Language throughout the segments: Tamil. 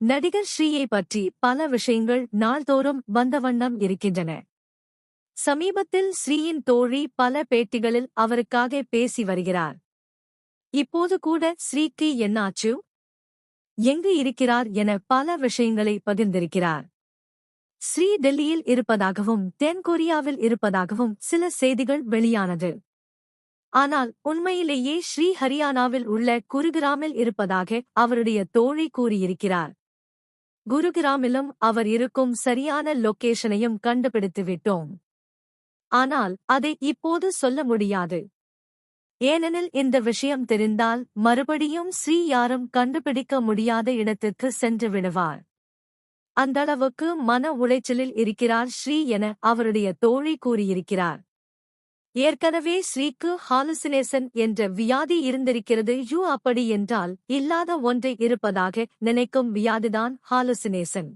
நடிகர் ஸ்ரீயை பற்றி பல விஷயங்கள் நாள்தோறும் வந்த வண்ணம் இருக்கின்றன. சமீபத்தில் ஸ்ரீயின் தோழி பல பேட்டிகளில் அவருக்காக பேசி வருகிறார். இப்போது கூட ஸ்ரீக்கு என்னாச்சு, எங்கு இருக்கிறார் என பல விஷயங்களை பகிர்ந்திருக்கிறார். ஸ்ரீ டெல்லியில் இருப்பதாகவும் தென்கொரியாவில் இருப்பதாகவும் சில செய்திகள் வெளியானது. ஆனால் உண்மையிலேயே ஸ்ரீ ஹரியானாவில் உள்ள குருகிராமில் இருப்பதாக அவருடைய தோழி கூறியிருக்கிறார். குருகிராமிலும் அவர் இருக்கும் சரியான லொகேஷனையும் கண்டுபிடித்துவிட்டோம். ஆனால் அதை இப்போது சொல்ல முடியாது. ஏனெனில் இந்த விஷயம் தெரிந்தால் மறுபடியும் ஸ்ரீ யாரும் கண்டுபிடிக்க முடியாத இடத்திற்கு சென்று விடுவார். அந்தளவுக்கு மன உளைச்சலில் இருக்கிறார் ஸ்ரீ என அவருடைய தோழி கூறியிருக்கிறார். ஏற்கனவே ஸ்ரீக்கு ஹாலுசினேஷன் என்ற வியாதி இருந்திருக்கிறது. அப்படி என்றால் இல்லாத ஒன்றை இருப்பதாக நினைக்கும் வியாதிதான் ஹாலுசினேஷன்.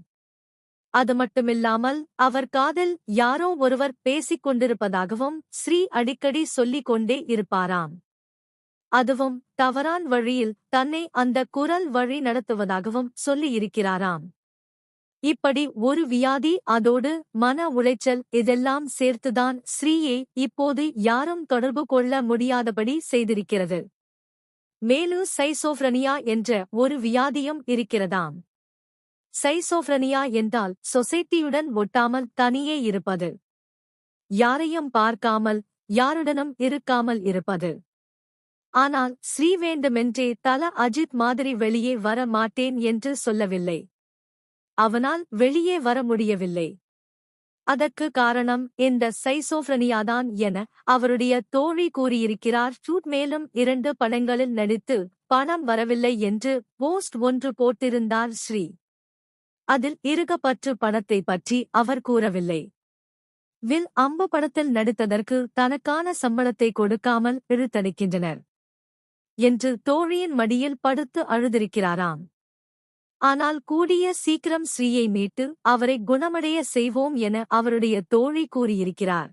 அது மட்டுமில்லாமல் அவர் காதில் யாரோ ஒருவர் பேசிக் கொண்டிருப்பதாகவும் ஸ்ரீ அடிக்கடி சொல்லிக் கொண்டே இருப்பாராம். அதுவும் தவறான வழியில் தன்னை அந்த குரல் வழி நடத்துவதாகவும் சொல்லியிருக்கிறாராம். இப்படி ஒரு வியாதி, அதோடு மன உளைச்சல், இதெல்லாம் சேர்த்துதான் ஸ்ரீயை இப்போது யாரும் தொடர்பு கொள்ள முடியாதபடி செய்திருக்கிறது. மேலும் சைசோஃப்ரனியா என்ற ஒரு வியாதியும் இருக்கிறதாம். சைசோஃப்ரனியா என்றால் சொசைட்டியுடன் ஒட்டாமல் தனியே இருப்பது, யாரையும் பார்க்காமல் யாருடனும் இருக்காமல் இருப்பது. ஆனால் ஸ்ரீ வேண்டுமென்றே தல அஜித் மாதிரி வெளியே வர மாட்டேன் என்று சொல்லவில்லை. அவனால் வெளியே வர முடியவில்லை. அதற்கு காரணம் இந்த சைசோஃப்ரனியாதான் என அவருடைய தோழி கூறியிருக்கிறார். மேலும் 2 படங்களில் நடித்து பணம் வரவில்லை என்று போஸ்ட் ஒன்று போட்டிருந்தார் ஸ்ரீ. அதில் இருகப்பற்று படத்தை பற்றி அவர் கூறவில்லை. வில் அம்பு படத்தில் நடித்ததற்கு தனக்கான சம்பளத்தை கொடுக்காமல் இழுத்தடிக்கின்றனர் என்று தோழியின் மடியில் படுத்து அழுதிருக்கிறாராம். ஆனால் கூடிய சீக்கிரம் ஸ்ரீயை மீட்டு அவரை குணமடைய செய்வோம் என அவருடைய தோழி கூறியிருக்கிறார்.